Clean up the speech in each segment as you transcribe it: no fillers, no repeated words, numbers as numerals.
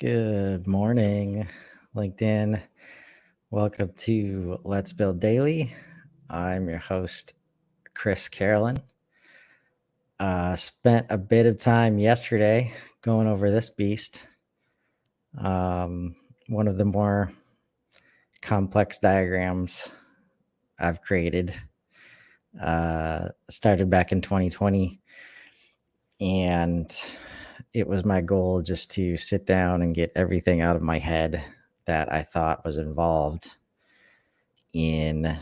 Good morning, LinkedIn. Welcome to Let's Build Daily. I'm your host, Chris Carolan. Spent a bit of time yesterday going over this beast. One of the more complex diagrams I've created. Started back in 2020, and it was my goal just to sit down and get everything out of my head that I thought was involved in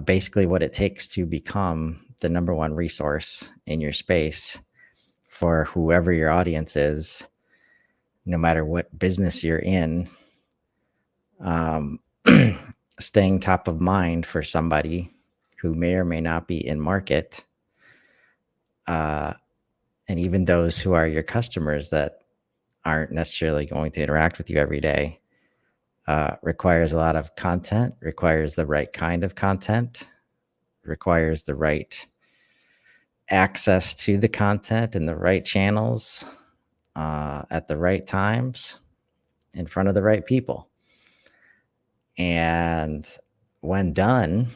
basically what it takes to become the number one resource in your space for whoever your audience is, no matter what business you're in. Staying top of mind for somebody who may or may not be in market, and even those who are your customers that aren't necessarily going to interact with you every day, requires a lot of content, requires the right kind of content, requires the right access to the content in the right channels, at the right times, in front of the right people. And when done,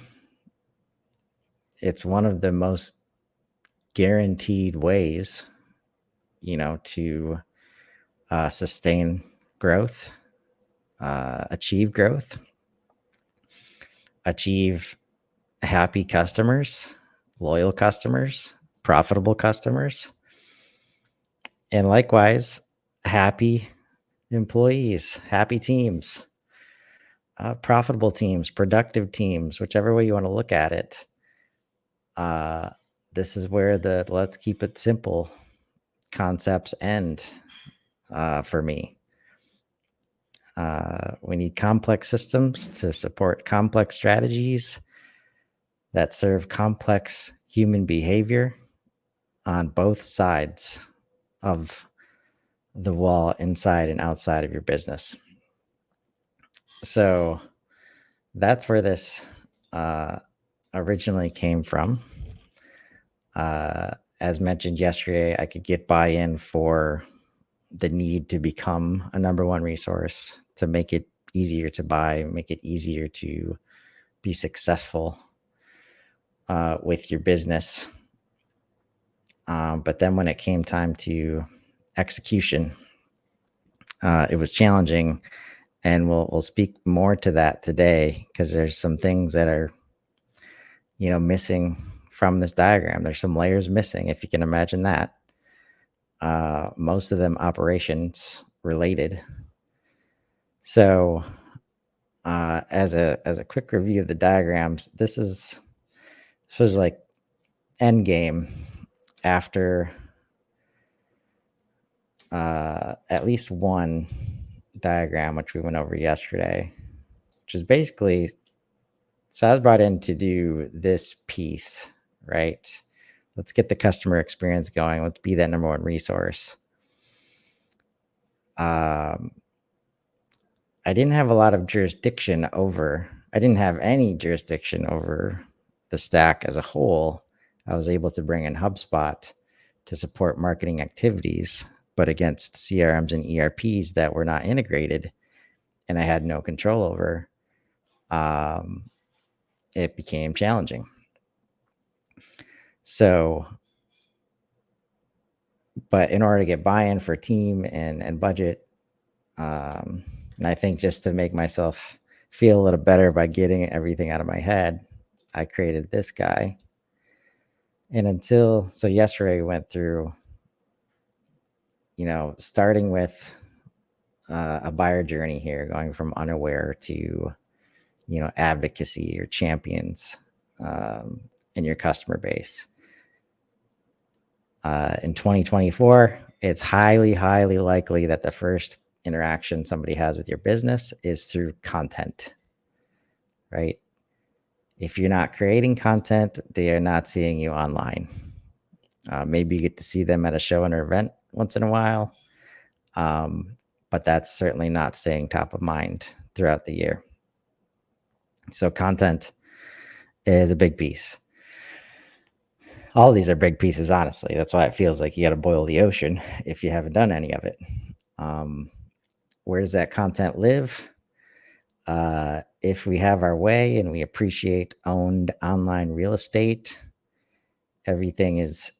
it's one of the most guaranteed ways, to sustain growth, achieve growth, achieve happy customers, loyal customers, profitable customers, and likewise, happy employees, happy teams, profitable teams, productive teams, whichever way you want to look at it. This is where the let's keep it simple concepts end for me. We need complex systems to support complex strategies that serve complex human behavior on both sides of the wall, inside and outside of your business. So that's where this originally came from. As mentioned yesterday, I could get buy-in for the need to become a number one resource, to make it easier to buy, make it easier to be successful with your business. But then when it came time to execution, it was challenging. And we'll speak more to that today, because there's some things that are, missing from this diagram. There's some layers missing, if you can imagine that. Most of them operations related. So as a quick review of the diagrams, this was like end game after at least one diagram, which we went over yesterday, which is basically, so I was brought in to do this piece, right? Let's get the customer experience going. Let's be that number one resource. I didn't have any jurisdiction over the stack as a whole. I was able to bring in HubSpot to support marketing activities, but against CRMs and ERPs that were not integrated and I had no control over, it became challenging. So, but in order to get buy-in for team and budget, and I think just to make myself feel a little better by getting everything out of my head, I created this guy. And so yesterday we went through, starting with a buyer journey here, going from unaware to, advocacy or champions in your customer base. In 2024, it's highly, highly likely that the first interaction somebody has with your business is through content, right? If you're not creating content, they are not seeing you online. Maybe you get to see them at a show and or event once in a while, but that's certainly not staying top of mind throughout the year. So content is a big piece. All of these are big pieces, honestly. That's why it feels like you got to boil the ocean if you haven't done any of it. Where does that content live? If we have our way and we appreciate owned online real estate, everything is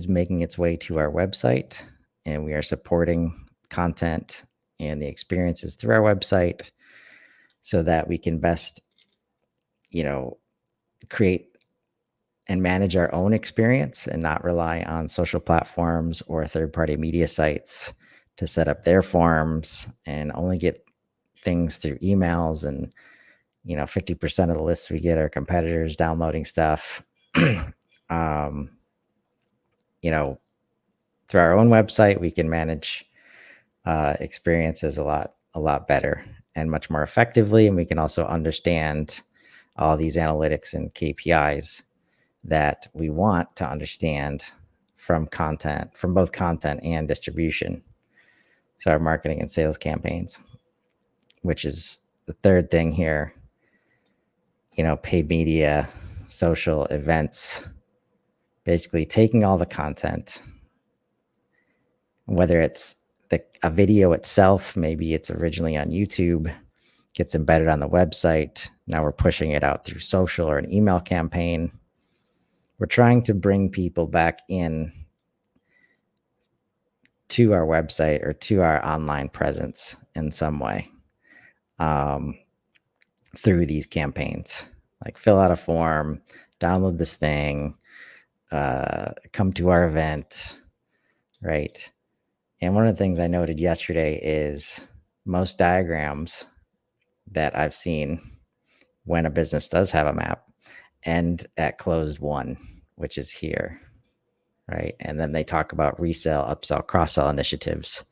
making its way to our website, and we are supporting content and the experiences through our website so that we can best, create and manage our own experience and not rely on social platforms or third-party media sites to set up their forms and only get things through emails. And 50% of the lists we get are competitors downloading stuff. um, Through our own website, we can manage experiences a lot better and much more effectively. And we can also understand all these analytics and KPIs that we want to understand from both content and distribution. So our marketing and sales campaigns, which is the third thing here, paid media, social events, basically taking all the content, whether it's a video itself, maybe it's originally on YouTube, gets embedded on the website. Now we're pushing it out through social or an email campaign. We're trying to bring people back in to our website or to our online presence in some way through these campaigns. Like fill out a form, download this thing, come to our event, right? And one of the things I noted yesterday is most diagrams that I've seen when a business does have a map end at closed one, which is here, right? And then they talk about resale, upsell, cross-sell initiatives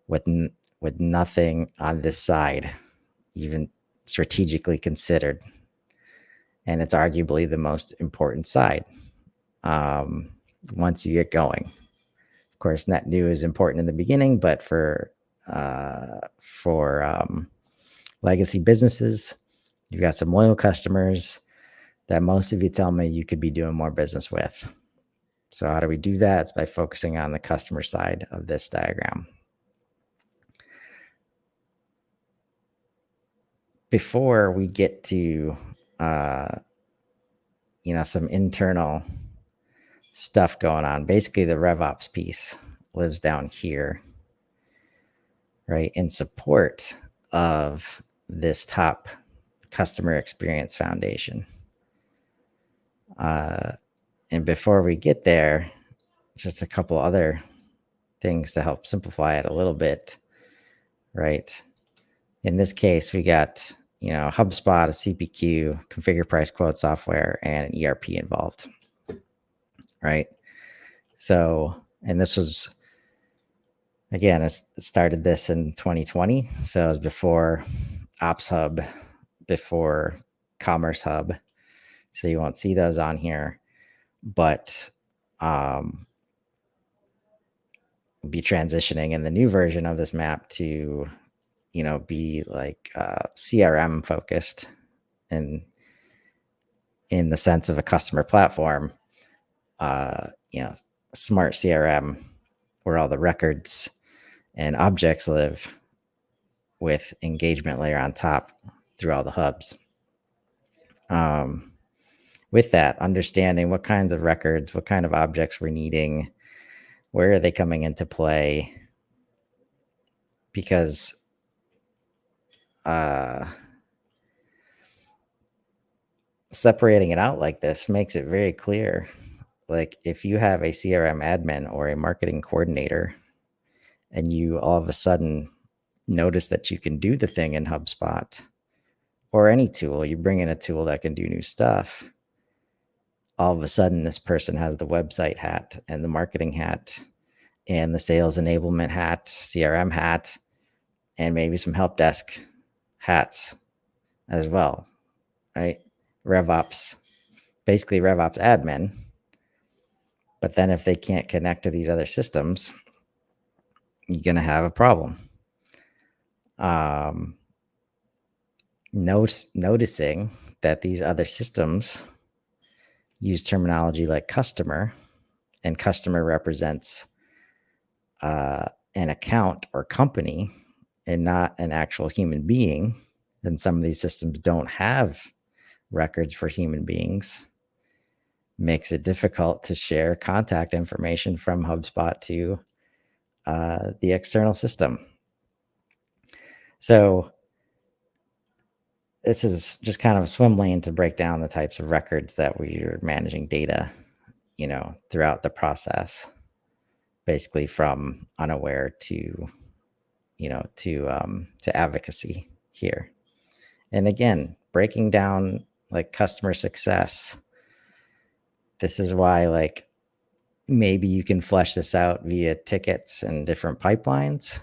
with nothing on this side even strategically considered. And it's arguably the most important side once you get going. Of course, net new is important in the beginning, but for legacy businesses, you've got some loyal customers that most of you tell me you could be doing more business with. So how do we do that? It's by focusing on the customer side of this diagram. Before we get to, some internal stuff going on, basically the RevOps piece lives down here, right? In support of this top customer experience foundation. And before we get there, just a couple other things to help simplify it a little bit, right? In this case, we got, HubSpot, a CPQ, configure price quote software, and an ERP involved, right? So, and this was, again, I started this in 2020. So it was before Ops Hub, before Commerce Hub. So you won't see those on here, but be transitioning in the new version of this map to, be like CRM focused and in the sense of a customer platform, smart CRM where all the records and objects live with engagement layer on top through all the hubs. With that, understanding what kinds of records, what kind of objects we're needing, where are they coming into play? Because separating it out like this makes it very clear. Like if you have a CRM admin or a marketing coordinator and you all of a sudden notice that you can do the thing in HubSpot or any tool, you bring in a tool that can do new stuff. All of a sudden, this person has the website hat and the marketing hat and the sales enablement hat, CRM hat, and maybe some help desk hats as well, right? RevOps, basically RevOps admin. But then if they can't connect to these other systems, you're going to have a problem. Noticing that these other systems use terminology like customer, and customer represents an account or company and not an actual human being, then some of these systems don't have records for human beings, makes it difficult to share contact information from HubSpot to the external system. So this is just kind of a swim lane to break down the types of records that we're managing data, throughout the process, basically from unaware to advocacy here. And again, breaking down like customer success. This is why like maybe you can flesh this out via tickets and different pipelines.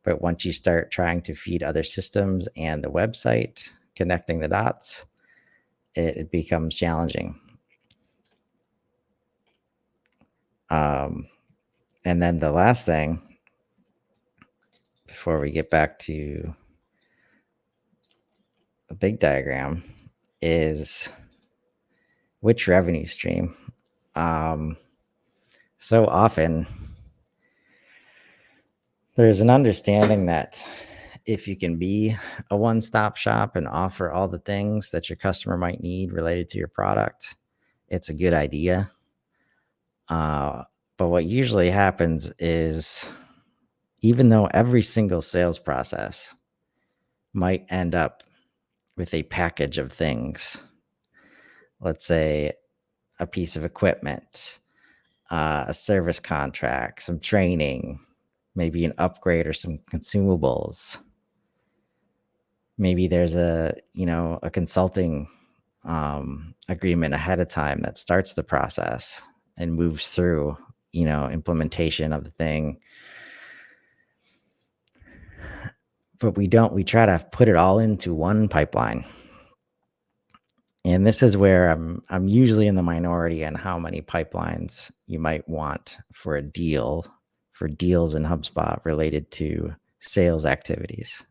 But once you start trying to feed other systems and the website, connecting the dots, it becomes challenging. And then the last thing, before we get back to the big diagram, is which revenue stream. So often there's an understanding that if you can be a one-stop shop and offer all the things that your customer might need related to your product, it's a good idea. But what usually happens is, even though every single sales process might end up with a package of things, let's say a piece of equipment, a service contract, some training, maybe an upgrade or some consumables. Maybe there's a consulting agreement ahead of time that starts the process and moves through, implementation of the thing. But we try to put it all into one pipeline. And this is where I'm usually in the minority on how many pipelines you might want for deals in HubSpot related to sales activities.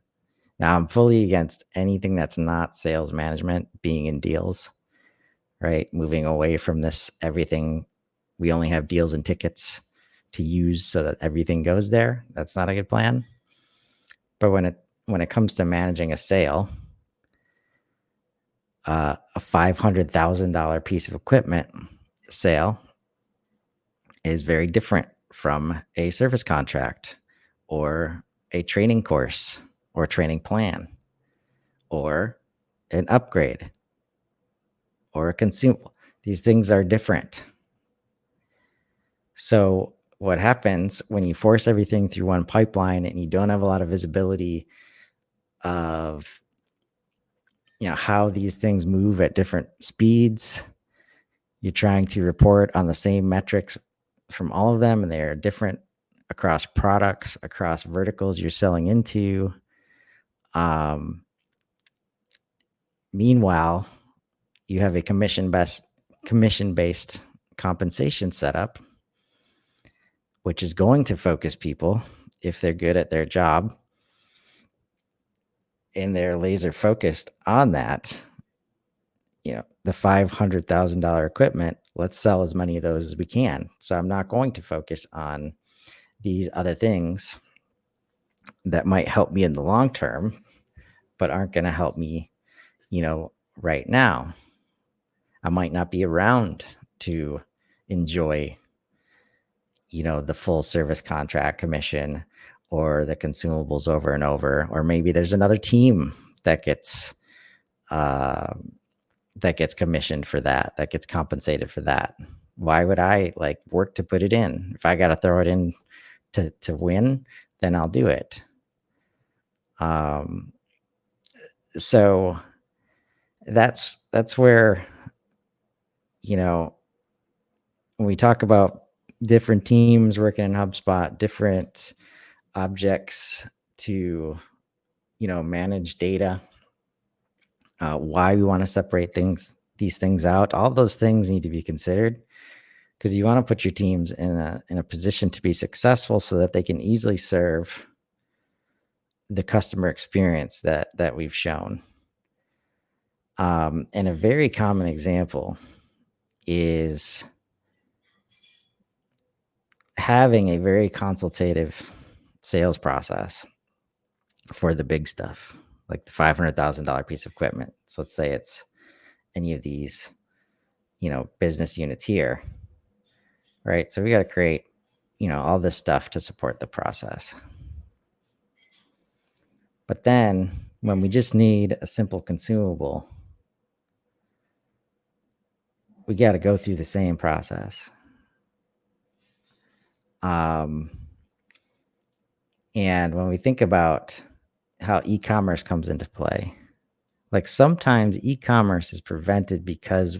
Now, I'm fully against anything that's not sales management being in deals, right? Moving away from this, everything, we only have deals and tickets to use so that everything goes there. That's not a good plan. But when it comes to managing a sale, a $500,000 piece of equipment sale is very different from a service contract or a training course or training plan or an upgrade or a consumable. These things are different. So what happens when you force everything through one pipeline and you don't have a lot of visibility of how these things move at different speeds? You're trying to report on the same metrics from all of them, and they're different across products, across verticals you're selling into. Meanwhile, you have a commission-based compensation setup, which is going to focus people if they're good at their job and they're laser focused on that. The $500,000 equipment, let's sell as many of those as we can. So I'm not going to focus on these other things that might help me in the long term, but aren't going to help me, right now. I might not be around to enjoy, the full service contract commission or the consumables over and over, or maybe there's another team that gets commissioned for that gets compensated for that. Why would I work to put it in? If I got to throw it in to win, then I'll do it. So that's where, when we talk about different teams working in HubSpot, different objects to, manage data, why we want to separate these things out, all those things need to be considered, because you want to put your teams in a position to be successful so that they can easily serve the customer experience that we've shown. And a very common example is having a very consultative sales process for the big stuff, like the $500,000 piece of equipment. So let's say it's any of these, business units here, right? So we got to create, all this stuff to support the process. But then when we just need a simple consumable, we got to go through the same process. And when we think about how e-commerce comes into play, like sometimes e-commerce is prevented because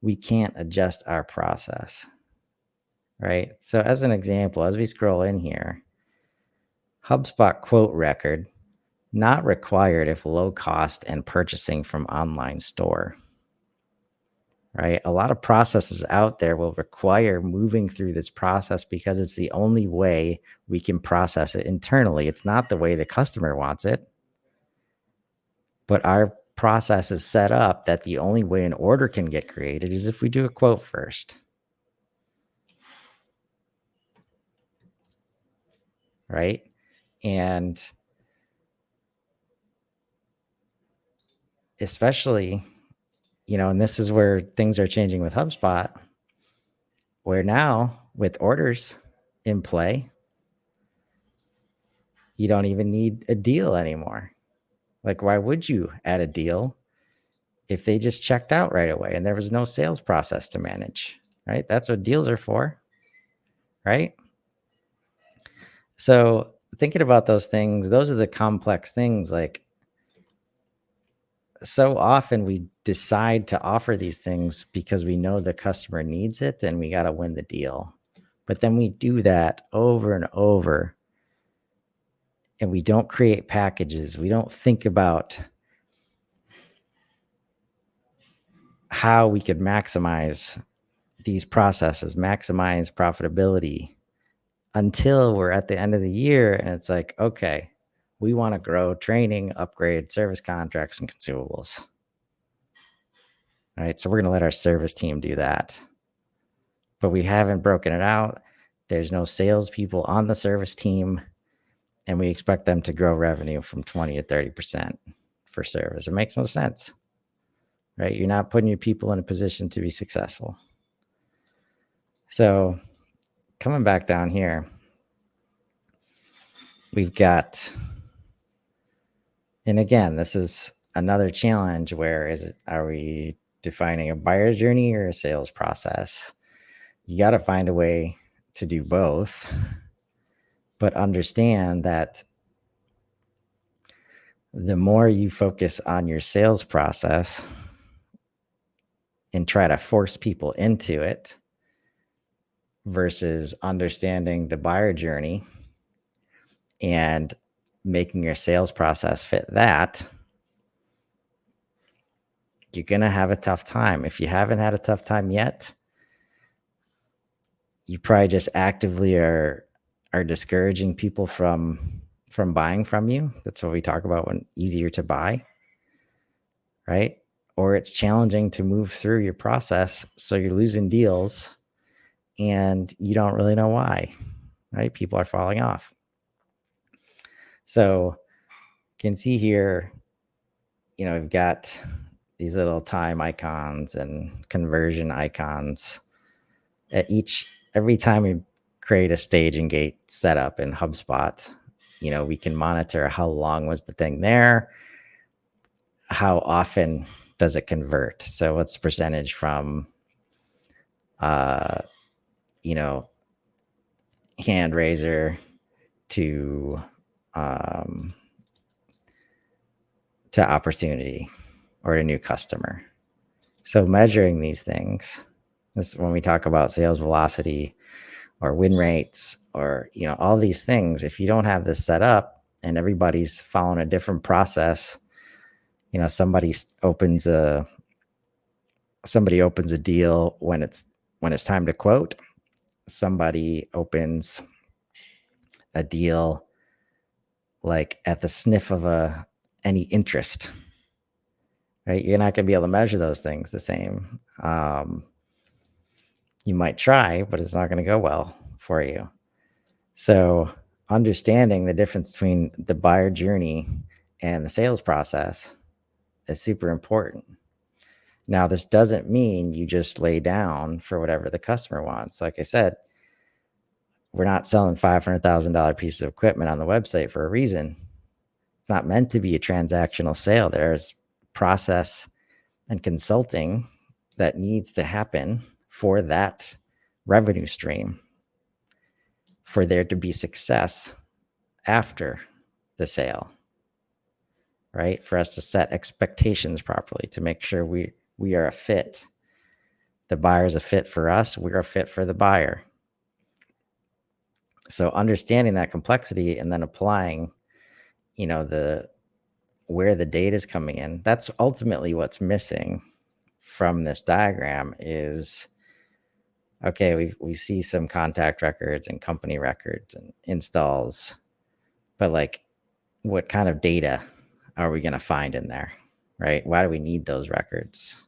we can't adjust our process, right? So as an example, as we scroll in here, HubSpot quote record, not required if low cost and purchasing from online store, right? A lot of processes out there will require moving through this process because it's the only way we can process it internally. It's not the way the customer wants it, but our process is set up that the only way an order can get created is if we do a quote first, right? And especially, and this is where things are changing with HubSpot, where now with orders in play, you don't even need a deal anymore. Like, why would you add a deal if they just checked out right away and there was no sales process to manage, right? That's what deals are for, right? So thinking about those things, those are the complex things. Like, so often we decide to offer these things because we know the customer needs it and we got to win the deal. But then we do that over and over and we don't create packages. We don't think about how we could maximize these processes, maximize profitability until we're at the end of the year and it's like, okay, we want to grow training, upgrade, service contracts, and consumables. All right, so we're going to let our service team do that. But we haven't broken it out. There's no salespeople on the service team, and we expect them to grow revenue from 20 to 30% for service. It makes no sense, right? You're not putting your people in a position to be successful. So coming back down here, we've got, and again, this is another challenge where are we defining a buyer's journey or a sales process? You got to find a way to do both, but understand that the more you focus on your sales process and try to force people into it versus understanding the buyer journey and making your sales process fit that, you're going to have a tough time. If you haven't had a tough time yet, you probably just actively are discouraging people from buying from you. That's what we talk about when easier to buy, right? Or it's challenging to move through your process, so you're losing deals and you don't really know why, right? People are falling off. So you can see here, we've got these little time icons and conversion icons at every time we create a stage and gate setup in HubSpot. We can monitor how long was the thing there, how often does it convert. So what's the percentage from, hand raiser to opportunity or a new customer. So measuring these things, this is when we talk about sales velocity or win rates or, all these things. If you don't have this set up and everybody's following a different process, somebody opens a deal when it's time to quote. Somebody opens a deal like at the sniff of any interest, right? You're not going to be able to measure those things the same. You might try, but it's not going to go well for you. So understanding the difference between the buyer journey and the sales process is super important. Now, this doesn't mean you just lay down for whatever the customer wants. Like I said, we're not selling $500,000 piece of equipment on the website for a reason. It's not meant to be a transactional sale. There's process and consulting that needs to happen for that revenue stream, for there to be success after the sale, right? For us to set expectations properly, to make sure we are a fit. The buyer's a fit for us. We're a fit for the buyer. So understanding that complexity and then applying, where the data is coming in, that's ultimately what's missing from this diagram is, okay, we see some contact records and company records and installs, but like, what kind of data are we going to find in there, right? Why do we need those records?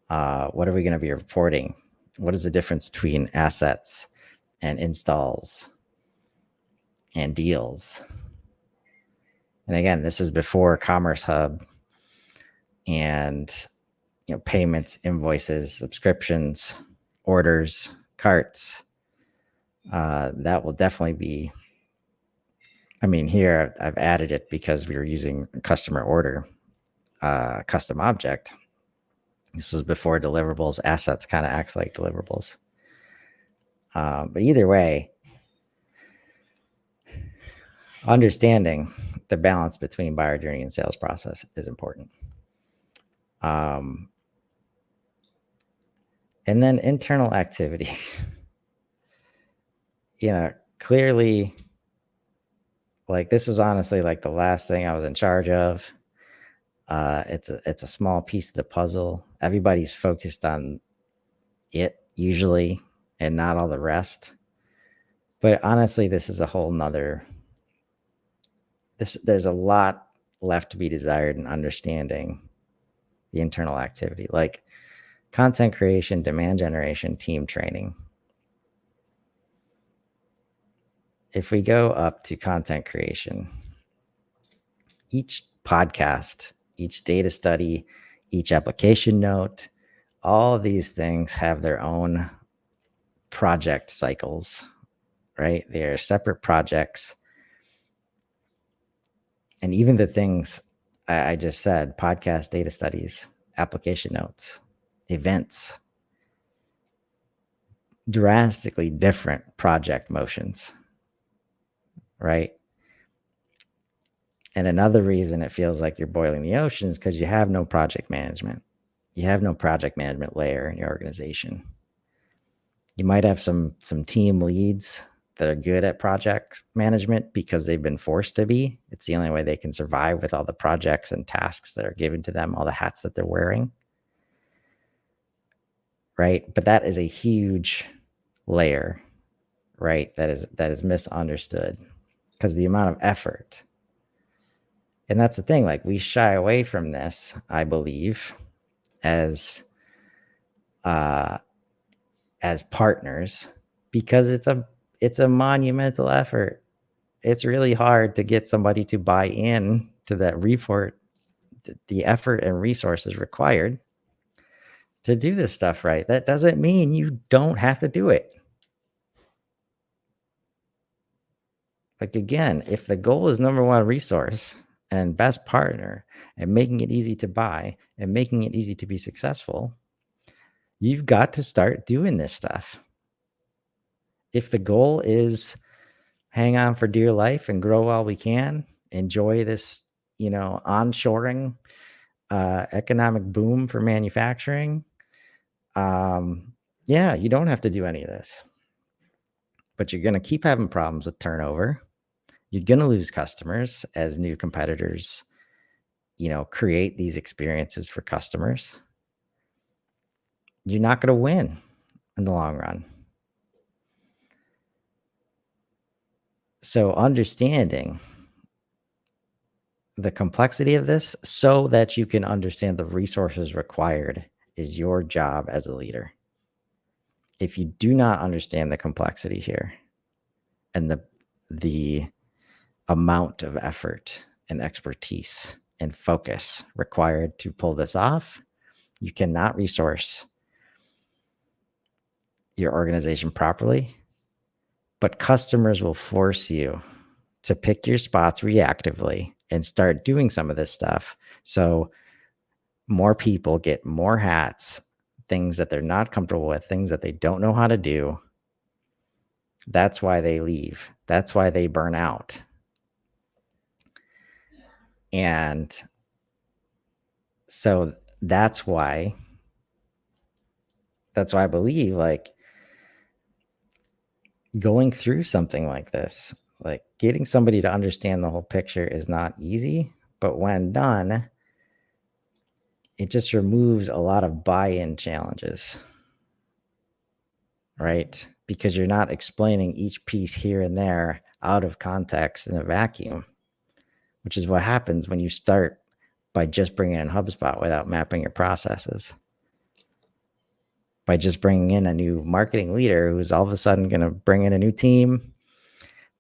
What are we going to be reporting? What is the difference between assets and installs and deals? And again, this is before Commerce Hub and payments, invoices, subscriptions, orders, carts. That will definitely be. I mean, here I've added it because we were using customer order, custom object. This was before deliverables. Assets kind of acts like deliverables. But either way, understanding the balance between buyer journey and sales process is important. And then internal activity. Clearly, like, this was honestly like the last thing I was in charge of. It's a small piece of the puzzle. Everybody's focused on it usually and not all the rest. But honestly, this is a whole nother. There's a lot left to be desired in understanding the internal activity, like content creation, demand generation, team training. If we go up to content creation, each podcast, each data study, each application note, all of these things have their own project cycles, right? They are separate projects. And even the things I just said, podcast, data studies, application notes, events, drastically different project motions, right? And another reason it feels like you're boiling the ocean is because you have no project management. You have no project management layer in your organization. You might have some team leads that are good at project management because they've been forced to be. It's the only way they can survive with all the projects and tasks that are given to them, all the hats that they're wearing. Right? But that is a huge layer, right? That is misunderstood because the amount of effort. And that's the thing, like, we shy away from this, I believe, as partners, because it's a monumental effort. It's really hard to get somebody to buy in to that report, the effort and resources required to do this stuff right. That doesn't mean you don't have to do it. Like, again, if the goal is number one resource and best partner and making it easy to buy and making it easy to be successful, you've got to start doing this stuff. If the goal is hang on for dear life and grow while we can, enjoy this, onshoring economic boom for manufacturing, you don't have to do any of this. But you're going to keep having problems with turnover. You're going to lose customers as new competitors, create these experiences for customers. You're not going to win in the long run. So understanding the complexity of this so that you can understand the resources required is your job as a leader. if you do not understand the complexity here and the amount of effort and expertise and focus required to pull this off, you cannot resource your organization properly, but customers will force you to pick your spots reactively and start doing some of this stuff. So more people get more hats, things that they're not comfortable with, things that they don't know how to do. That's why they leave. That's why they burn out. And so that's why I believe, like, going through something like this, like getting somebody to understand the whole picture is not easy, but when done, it just removes a lot of buy-in challenges, right? Because you're not explaining each piece here and there out of context in a vacuum, which is what happens when you start by just bringing in HubSpot without mapping your processes. By just bringing in a new marketing leader who's all of a sudden going to bring in a new team,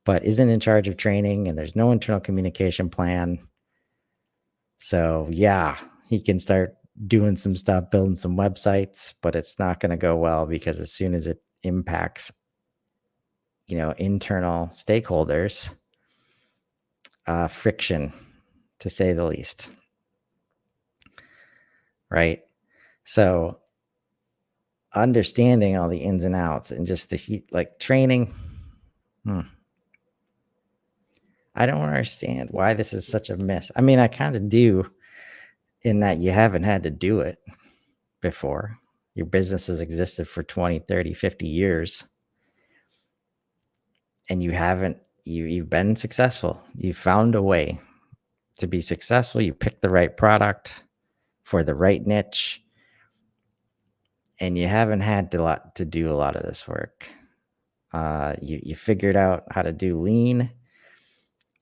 but isn't in charge of training, and there's no internal communication plan. So yeah, he can start doing some stuff, building some websites, but it's not going to go well, because as soon as it impacts, internal stakeholders, friction, to say the least. Right? So understanding all the ins and outs and just the heat, like training. I don't understand why this is such a miss. I mean, I kind of do, in that you haven't had to do it before. Your business has existed for 20, 30, 50 years. And you've been successful. You found a way to be successful. You picked the right product for the right niche. And you haven't had to do a lot of this work. You figured out how to do lean,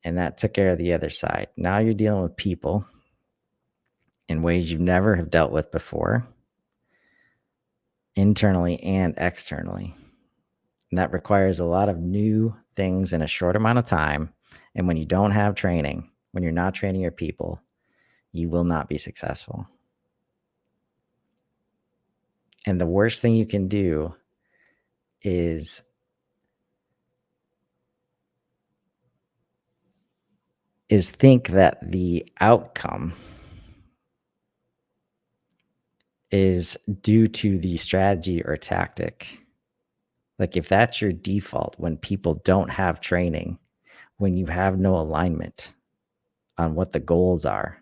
and that took care of the other side. Now you're dealing with people in ways you never have dealt with before, internally and externally. And that requires a lot of new things in a short amount of time. And when you don't have training, when you're not training your people, you will not be successful. And the worst thing you can do is think that the outcome is due to the strategy or tactic. Like, if that's your default, when people don't have training, when you have no alignment on what the goals are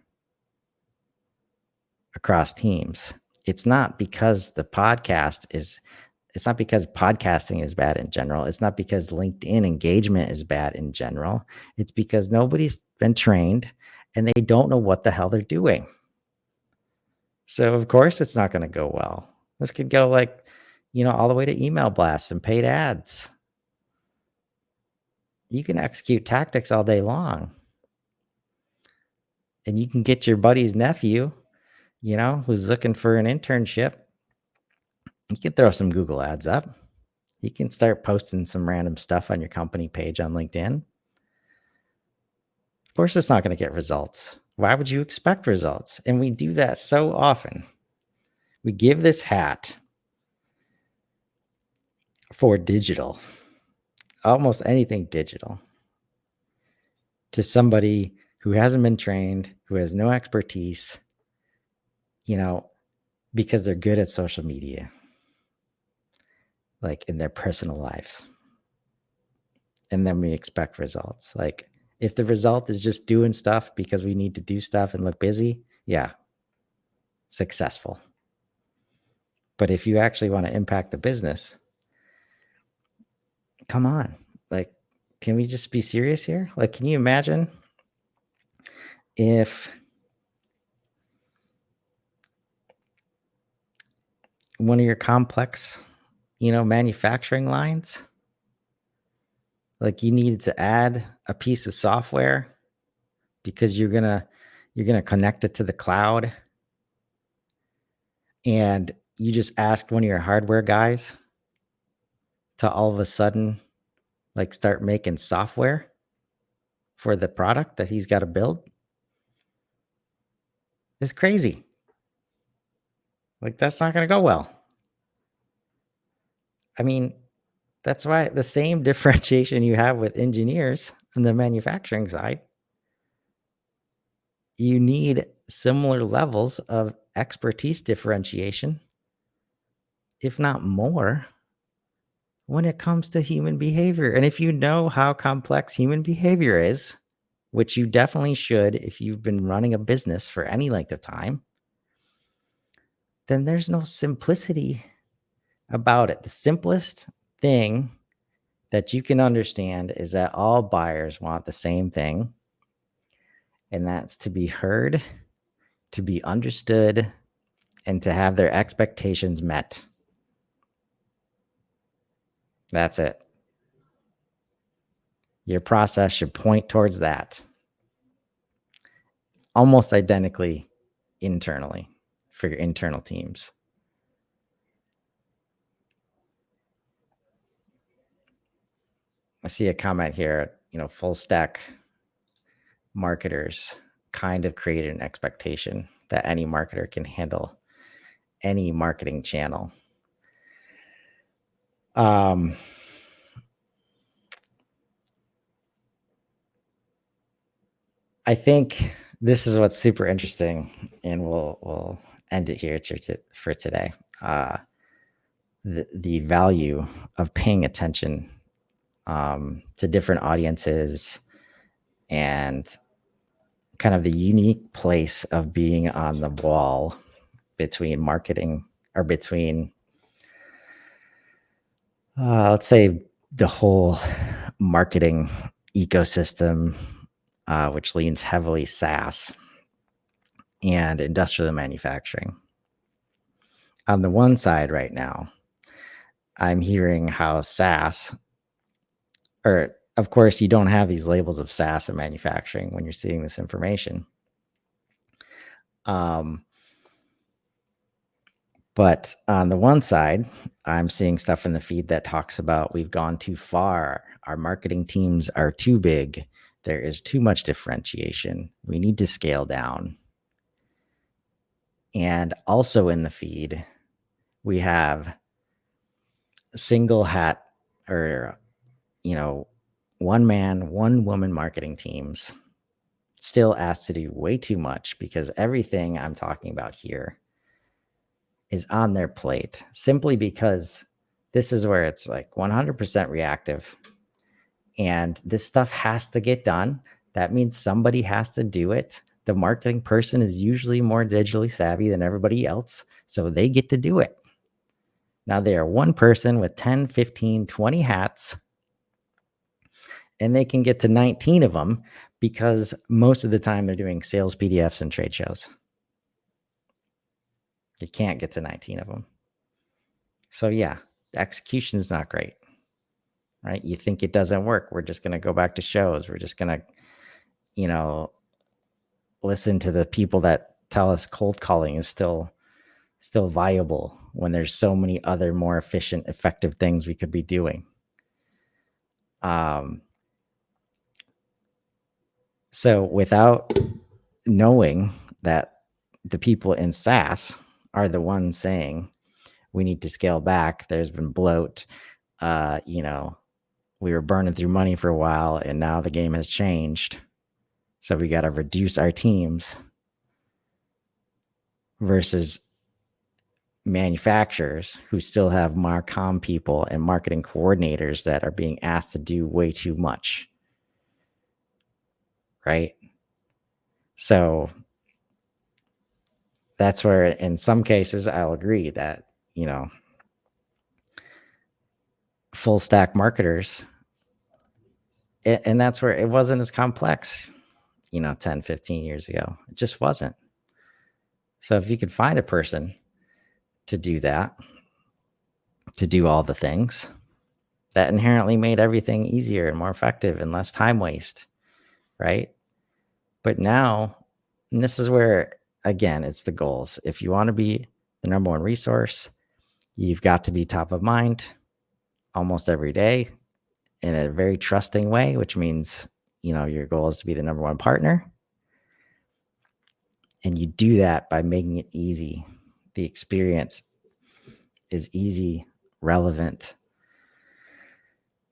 across teams, it's not because it's not because podcasting is bad in general. It's not because LinkedIn engagement is bad in general. It's because nobody's been trained and they don't know what the hell they're doing. So of course it's not going to go well. This could go all the way to email blasts and paid ads. You can execute tactics all day long. And you can get your buddy's nephew, who's looking for an internship. You can throw some Google ads up. You can start posting some random stuff on your company page on LinkedIn. Of course, it's not going to get results. Why would you expect results? And we do that so often. We give this hat for digital, almost anything digital, to somebody who hasn't been trained, who has no expertise, because they're good at social media, like in their personal lives. And then we expect results. Like, if the result is just doing stuff because we need to do stuff and look busy, yeah, successful. But if you actually want to impact the business, come on. Like, can we just be serious here? Like, can you imagine if one of your complex, manufacturing lines, like, you needed to add a piece of software because you're gonna connect it to the cloud, and you just asked one of your hardware guys to all of a sudden like start making software for the product that he's got to build is crazy. Like, that's not going to go well. I mean, that's why the same differentiation you have with engineers on the manufacturing side, you need similar levels of expertise differentiation, if not more, when it comes to human behavior. And if you know how complex human behavior is, which you definitely should if you've been running a business for any length of time, then there's no simplicity about it. The simplest thing that you can understand is that all buyers want the same thing, and that's to be heard, to be understood, and to have their expectations met. That's it. Your process should point towards that, almost identically internally for your internal teams. I see a comment here, full stack marketers kind of created an expectation that any marketer can handle any marketing channel. I think this is what's super interesting, and we'll end it here for today. The value of paying attention to different audiences and kind of the unique place of being on the wall between marketing or between, let's say, the whole marketing ecosystem, which leans heavily SaaS, and industrial manufacturing. On the one side right now, I'm hearing how SaaS, or of course, you don't have these labels of SaaS and manufacturing when you're seeing this information. But on the one side, I'm seeing stuff in the feed that talks about we've gone too far. Our marketing teams are too big. There is too much differentiation. We need to scale down. And also in the feed, we have single hat or, one man, one woman marketing teams still asked to do way too much because everything I'm talking about here is on their plate simply because this is where it's like 100% reactive and this stuff has to get done. That means somebody has to do it. The marketing person is usually more digitally savvy than everybody else, so they get to do it. Now they are one person with 10, 15, 20 hats, and they can get to 19 of them because most of the time they're doing sales PDFs and trade shows. You can't get to 19 of them. So yeah, the execution is not great, right? You think it doesn't work. We're just going to go back to shows. We're just going to, listen to the people that tell us cold calling is still viable when there's so many other more efficient, effective things we could be doing. So without knowing that the people in SaaS are the ones saying we need to scale back, there's been bloat, we were burning through money for a while and now the game has changed. So we got to reduce our teams versus manufacturers who still have marcom people and marketing coordinators that are being asked to do way too much. Right? So that's where in some cases I'll agree that, full stack marketers, and that's where it wasn't as complex, 10, 15 years ago. It just wasn't. So if you could find a person to do that, to do all the things, that inherently made everything easier and more effective and less time waste, right? But now, and this is where, again, it's the goals. If you want to be the number one resource, you've got to be top of mind almost every day in a very trusting way, which means, your goal is to be the number one partner. And you do that by making it easy. The experience is easy, relevant.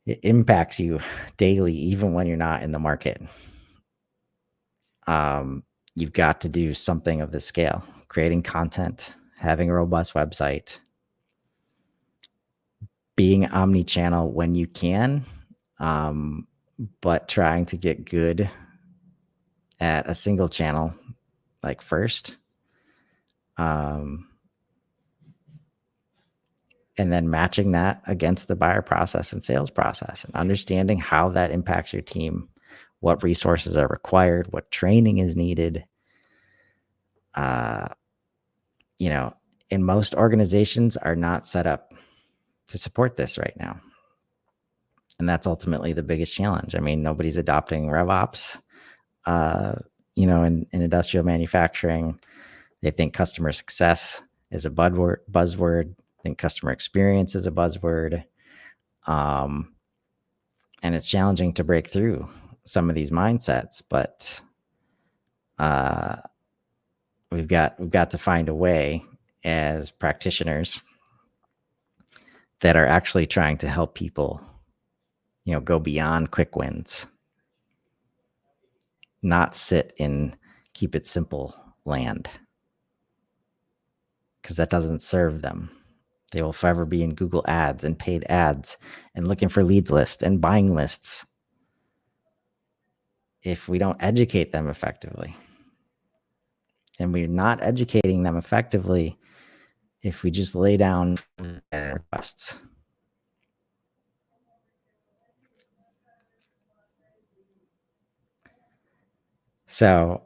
It impacts you daily, even when you're not in the market. You've got to do something of this scale, creating content, having a robust website, being omni-channel when you can, but trying to get good at a single channel, like first. And then matching that against the buyer process and sales process and understanding how that impacts your team, what resources are required, what training is needed. In most organizations are not set up to support this right now. And that's ultimately the biggest challenge. I mean, nobody's adopting RevOps, in industrial manufacturing. They think customer success is a buzzword. I think customer experience is a buzzword. And it's challenging to break through some of these mindsets, but we've got to find a way as practitioners that are actually trying to help people, go beyond quick wins, not sit in keep it simple land, because that doesn't serve them. They will forever be in Google ads and paid ads and looking for leads lists and buying lists if we don't educate them effectively. And we're not educating them effectively if we just lay down requests. So,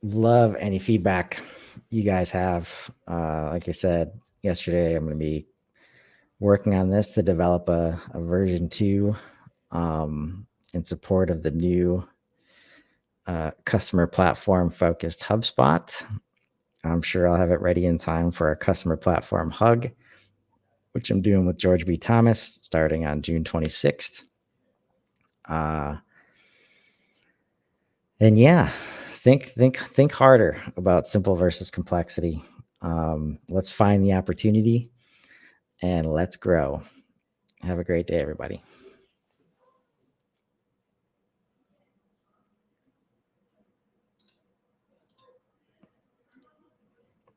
love any feedback you guys have. Like I said yesterday, I'm going to be working on this to develop a version 2 in support of the new customer platform focused HubSpot. I'm sure I'll have it ready in time for a customer platform hug, which I'm doing with George B. Thomas starting on June 26th. And yeah, think harder about simple versus complexity. Let's find the opportunity and let's grow. Have a great day, everybody.